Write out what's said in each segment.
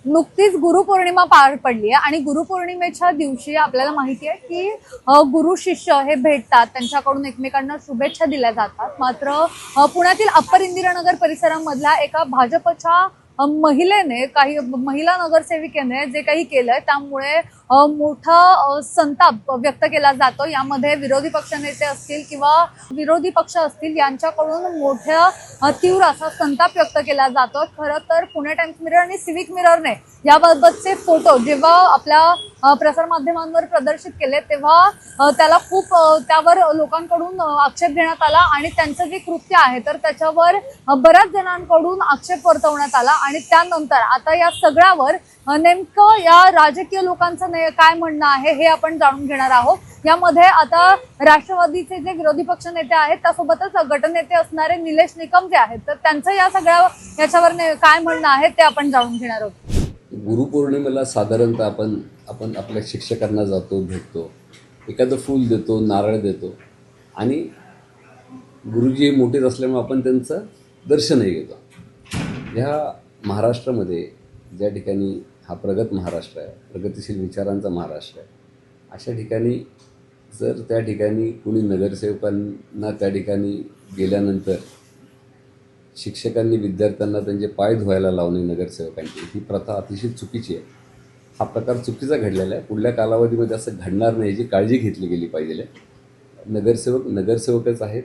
नुकतीच गुरुपौर्णिमा पार पडली आहे आणि गुरुपौर्णिमेच्या दिवशी आपल्याला माहिती आहे की गुरु शिष्य हे भेटतात, त्यांच्याकडून एकमेकांना शुभेच्छा दिल्या जातात. मात्र पुण्यातील अप्पर इंदिरानगर परिसरामधल्या एका भाजपच्या महिलेने, काही महिला नगरसेविकेने जे काही केलंय त्यामुळे मोठा संताप व्यक्त केला जातो. यामध्ये विरोधी पक्षनेते असतील किंवा विरोधी पक्ष असतील यांच्याकडून मोठ्या तीव्र असा संताप व्यक्त केला जातो. खरं तर पुणे टाइम्स मिरर आणि सिविक मिररने याबाबतचे फोटो जेव्हा आपल्या प्रसारमाध्यमांवर प्रदर्शित केले तेव्हा त्याला खूप त्यावर लोकांकडून आक्षेप घेण्यात आला आणि त्यांचं जे कृत्य आहे तर त्याच्यावर बऱ्याच जणांकडून आक्षेप वर्तवण्यात आला. आणि त्यानंतर आता या सगळ्यावर नेमकं या राजकीय लोकांचं काय म्हणणं आहे हे आपण जाणून घेणार आहोत. यामध्ये आता राष्ट्रवादीचे जे विरोधी पक्ष नेते आहेत त्यासोबतच गटनेते असणारे निलेश निकम जे आहेत तर त्यांचं या सगळ्या याच्यावर काय म्हणणं आहे ते आपण जाणून घेणार आहोत. गुरुपौर्णिमेला साधारणतः आपण आपल्या शिक्षकांना जातो, भेटतो, एखादं फूल देतो, नारळ देतो आणि गुरुजी मोठेच असल्यामुळे आपण त्यांचं दर्शनही घेतो. ह्या महाराष्ट्रामध्ये ज्या ठिकाणी हा प्रगत महाराष्ट्र आहे, प्रगतिशील विचारांचा महाराष्ट्र आहे, अशा ठिकाणी जर त्या ठिकाणी कुणी नगरसेवकांना त्या ठिकाणी गेल्यानंतर शिक्षकांनी विद्यार्थ्यांना त्यांचे पाय धुवायला लावणे नगरसेवकांची, ही प्रथा अतिशय चुकीची आहे. हा प्रकार चुकीचा घडलेला आहे. पुढल्या कालावधीमध्ये असं घडणार नाही याची काळजी घेतली गेली पाहिजे. नगरसेवकच आहेत,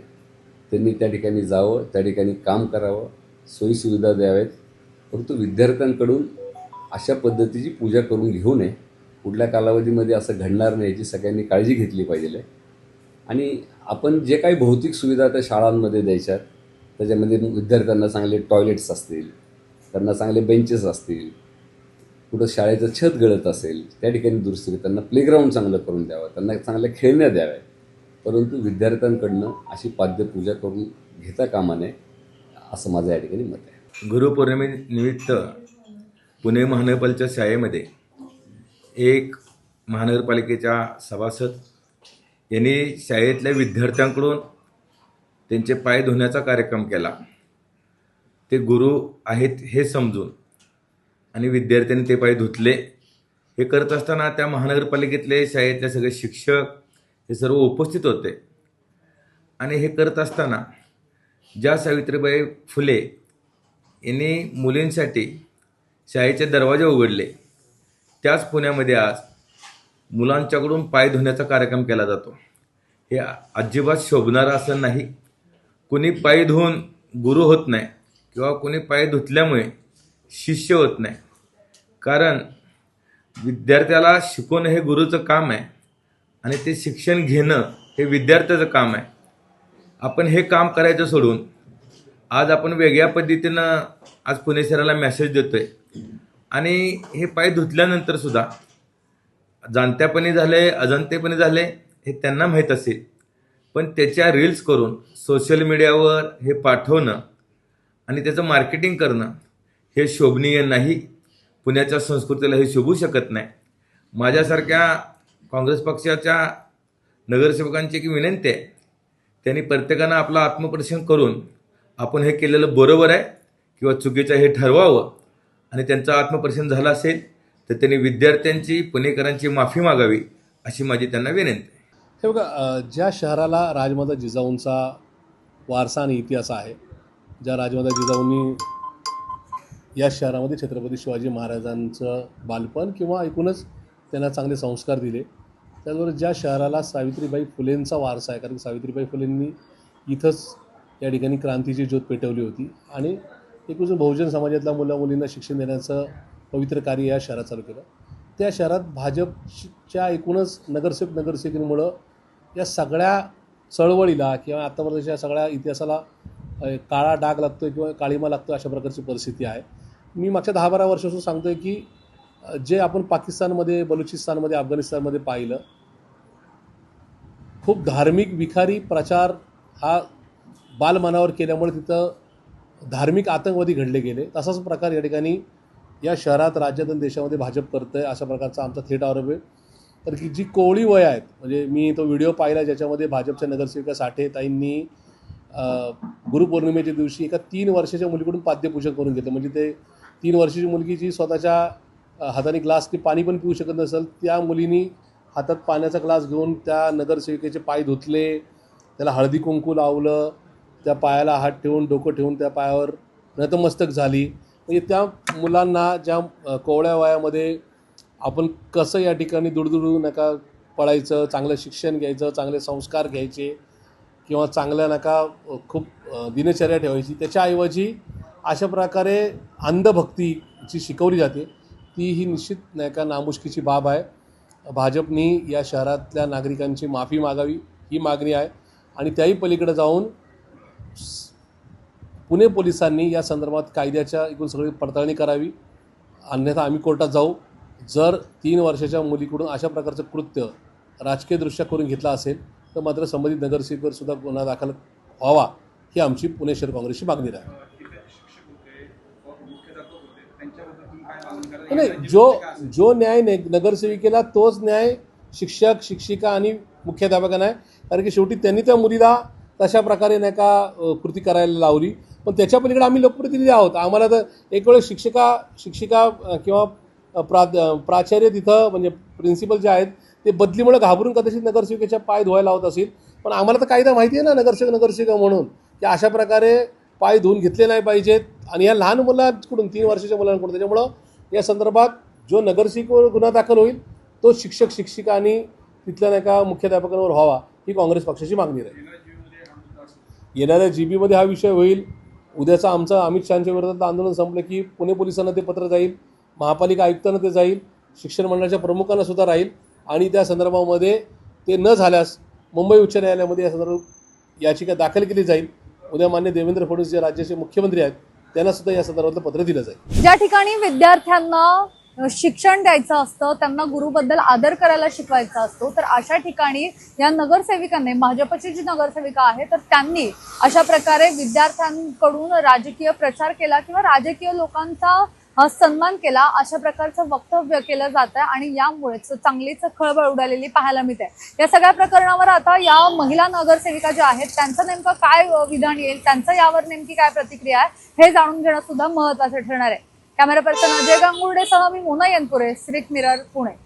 त्यांनी त्या ठिकाणी जावं, त्या ठिकाणी काम करावं, सोयीसुविधा द्याव्यात, परंतु विद्यार्थ्यांकडून अशा पद्धतीची पूजा करून घेऊ नये. पुढल्या कालावधीमध्ये असं घडणार नाही याची सगळ्यांनी काळजी घेतली पाहिजे. आणि आपण जे काही भौतिक सुविधा त्या शाळांमध्ये द्यायच्यात त्याच्यामध्ये विद्यार्थ्यांना चांगले टॉयलेट्स असतील, त्यांना चांगले बेंचेस असतील, कुठं शाळेचं छत गळत असेल त्या ठिकाणी दुरुस्ती, त्यांना प्लेग्राऊंड चांगलं करून द्यावं, त्यांना चांगल्या खेळण्या द्याव्या, परंतु विद्यार्थ्यांकडनं अशी पाद्यपूजा करून घेता कामा नये असं माझं या ठिकाणी मत आहे. गुरुपौर्णिमेनिमित्त पुणे महानगरपालिकेच्या शाळेमध्ये एक महानगरपालिकेच्या सभासद यांनी शाळेतल्या विद्यार्थ्यांकडून त्यांचे पाय धुण्याचा कार्यक्रम केला. ते गुरु आहेत हे समजून आणि विद्यार्थ्यांनी ते पाय धुतले. हे करत असताना त्या महानगरपालिकेतले शाळेतले सगळे शिक्षक हे सर्व उपस्थित होते. आणि हे करत असताना ज्या सावित्रीबाई फुले यांनी मुलींसाठी शाळेचे दरवाजे उघडले, त्याच पुण्यामध्ये आज मुलांच्याकडून पाय धुण्याचा कार्यक्रम केला जातो. हे अजिबात शोभणारं असं नाही. कुणी पाय धुवून गुरु होत नाही किंवा कुणी पाय धुतल्यामुळे शिष्य होत नाही. कारण विद्यार्थ्याला शिकवणं हे गुरुचं काम आहे आणि ते शिक्षण घेणं हे विद्यार्थ्याचं काम आहे. आपण हे काम करायचं सोडून आज आपण वेगळ्या पद्धतीनं आज पुणे शहराला मेसेज देतोय. आणि हे पाय धुतल्यानंतर सुद्धा जाणत्यापणी झाले, अजाणतेपणी झाले हे त्यांना माहीत असेल, पण त्याच्या रील्स करून सोशल मीडियावर हे पाठवणं आणि त्याचं मार्केटिंग करणं हे शोभनीय नाही. पुण्याच्या संस्कृतीला हे शोभू शकत नाही. माझ्यासारख्या काँग्रेस पक्षाच्या नगरसेवकांची एक विनंती आहे, त्यांनी प्रत्येकानं आपलं आत्मपरीक्षण करून आपण हे केलेलं बरोबर आहे किंवा चुकीचं हे ठरवावं. आणि त्यांचं आत्मपरीक्षण झालं असेल तर त्यांनी विद्यार्थ्यांची, पुणेकरांची माफी मागावी अशी माझी त्यांना विनंती आहे. हे बघा, ज्या शहराला राजमाता जिजाऊंचा वारसा आणि इतिहास आहे, ज्या राजमाता जिजाऊंनी या शहरामध्ये छत्रपती शिवाजी महाराजांचं बालपण किंवा एकूणच त्यांना चांगले संस्कार दिले, त्याचबरोबर ज्या शहराला सावित्रीबाई फुलेंचा वारसा आहे, कारण सावित्रीबाई फुलेंनी इथंच या ठिकाणी क्रांतीची ज्योत पेटवली होती आणि एकूण बहुजन समाजातल्या मुलामुलींना शिक्षण देण्याचं पवित्र कार्य या शहरात चालू केलं. त्या शहरात भाजपच्या एकूणच नगरसेवकांमुळं या सगळ्या चळवळीला किंवा आत्तापर्यंतच्या सगळ्या इतिहासाला काळा डाग लागतो आहे किंवा काळिमा लागतो अशा प्रकारची परिस्थिती आहे. मी मागच्या 10-12 वर्षापासून सांगतो आहे की जे आपण पाकिस्तानमध्ये, बलुचिस्तानमध्ये, अफगाणिस्तानमध्ये पाहिलं, खूप धार्मिक विखारी प्रचार हा बालमनावर केल्यामुळे तिथं धार्मिक आतंकवादी घडले गेले. तसाच प्रकार या ठिकाणी या शहरात, राज्यात आणि देशामध्ये भाजप करतं आहे अशा प्रकारचा आमचा थेट आरोप आहे. तर की जी कोवळी वय आहेत, म्हणजे मी तो व्हिडिओ पाहिला ज्याच्यामध्ये भाजपच्या नगरसेविका साठे ताईंनी गुरुपौर्णिमेच्या दिवशी एका 3 वर्षाच्या मुलीकडून पाद्यपूजन करून घेतलं. म्हणजे ते 3 वर्षाची मुलगी जी स्वतःच्या हाताने ग्लासने पाणी पण पिऊ शकत नसेल, त्या मुलीनी हातात पाण्याचा ग्लास घेऊन त्या नगरसेविकेचे पाय धुतले, त्याला हळदी कुंकू लावलं, त्या पायाला हात ठेवून डोकं ठेवून त्या पायावर नतमस्तक झाली. म्हणजे त्या मुलांना ज्या कोवळ्या वयामध्ये आपण कसं या ठिकाणी दुडदुडू नका पळायचं, चांगलं शिक्षण घ्यायचं, चांगले संस्कार घ्यायचे किंवा चांगल्या नका खूप दिनचर्या ठेवायची, त्याच्याऐवजी अशा प्रकारे अंधभक्ती जी शिकवली जाते ती ही निश्चित नाही का नामुष्कीची बाब आहे. भाजपनी या शहरातल्या नागरिकांची माफी मागावी ही मागणी आहे आणि त्याही पलीकडे जाऊन पुणे पोलिसांनी या संदर्भात कायद्याच्या एकूण सगळी पडताळणी करावी, अन्यथा आम्ही कोर्टात जाऊ. जर 3 वर्षाच्या मुलीकडून अशा प्रकारचं कृत्य राजकीयदृष्ट्या करून घेतला असेल तर मात्र संबंधित नगरसेवकावर सुद्धा गुन्हा दाखल व्हावा ही आमची पुणे शहर काँग्रेसची मागणी आहे. नाही, जो न्याय नगरसेविकेला तोच न्याय शिक्षक शिक्षिका आणि मुख्याध्यापकांना आहे. कारण की शेवटी त्यांनी त्या मुलीला तशा प्रकारे नाही का कृती करायला लावली. पण त्याच्या पलीकडे आम्ही लोकप्रतिनिधी आहोत. आम्हाला तर एक वेळ शिक्षिका किंवा प्राचार्य तिथं म्हणजे प्रिन्सिपल जे आहेत ते बदलीमुळे घाबरून कदाचित नगरसेविकेच्या पाय धुवायला लावत असेल. पण आम्हाला तर कायदा माहिती आहे ना नगरसेविका म्हणून की अशा प्रकारे पाय धुवून घेतले नाही पाहिजेत आणि या लहान मुलांकडून 3 वर्षाच्या मुलांकडून. त्याच्यामुळं या संदर्भात जो नगरसेवकावर गुन्हा दाखल होईल तो शिक्षक शिक्षिका आणि तिथल्या नाही का मुख्याध्यापकांवर व्हावा ही काँग्रेस पक्षाची मागणी राहील. येणाऱ्या GB हा विषय होईल. उद्याचं आमचं अमित शहांच्या विरोधात आंदोलन संपलं की पुणे पोलिसांना ते पत्र जाईल, महापालिका आयुक्तांना ते जाईल, शिक्षण मंडळाच्या प्रमुखांना सुद्धा राहील आणि त्या संदर्भामध्ये ते न झाल्यास मुंबई उच्च न्यायालयामध्ये या संदर्भात याचिका दाखल केली जाईल. उद्या मान्य देवेंद्र फडणवीस जे राज्याचे मुख्यमंत्री आहेत त्यांना सुद्धा या संदर्भातलं पत्र दिलं जाईल. ज्या ठिकाणी विद्यार्थ्यांना शिक्षण द्यायचं असतं, त्यांना गुरुबद्दल आदर करायला शिकवायचा असतो, तर अशा ठिकाणी या नगरसेविकांनी, भाजपची जी नगरसेविका आहे तर त्यांनी अशा प्रकारे विद्यार्थ्यांकडून राजकीय प्रचार केला किंवा राजकीय लोकांचा सन्मान केला, अशा प्रकारचं वक्तव्य केलं जातं आणि यामुळेच चांगलीच खळबळ उडालेली पाहायला मिळते. या सगळ्या प्रकरणावर आता या महिला नगरसेविका ज्या आहेत त्यांचं नेमकं काय विधान येईल, त्यांचं यावर नेमकी काय प्रतिक्रिया आहे हे जाणून घेणं सुद्धा महत्त्वाचं ठरणार आहे. कॅमेरा पर्सन अजय गांगुर्डेसह मी मोना यनपुरे, सिविक मिरर, पुणे.